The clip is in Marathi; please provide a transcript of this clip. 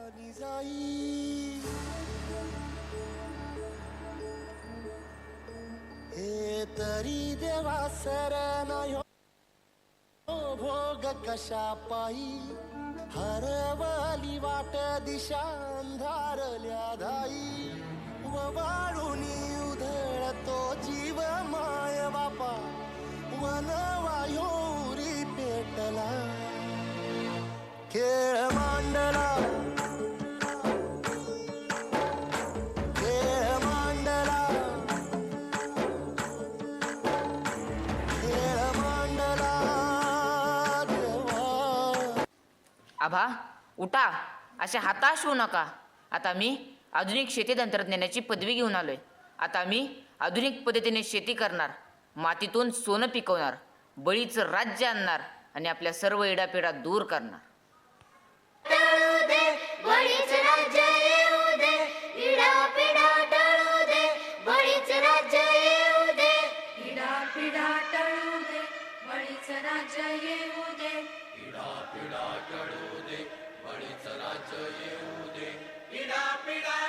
निजाई हे तरी देवा सरनायो भोग कशा पायी हरवली वाट दिशा अंधारल्या धाई व वाळूनी उधळतो जीव माय बापा वनवायोरी पेटला खेळ मांडला खेळ मांडला खेळ मांडला देवा. आभा उठा, असे हताश होऊ नका. आता मी आधुनिक शेती तंत्रज्ञानाची पदवी घेऊन आलोय. आता मी आधुनिक पद्धतीने शेती करणार, मातीतून सोनं पिकवणार, बळीचं राज्य आणणार आणि आपल्या सर्व इडापिडा दूर करणार. टळू दे बळीचं राज्य येऊ दे, इडापिडा टळू दे बळीचं राज्य येऊ दे, इडापिडा टळू दे बळीचं राज्य येऊ दे, इडापिडा टळू दे बळीचं राज्य येऊ दे, इडापिडा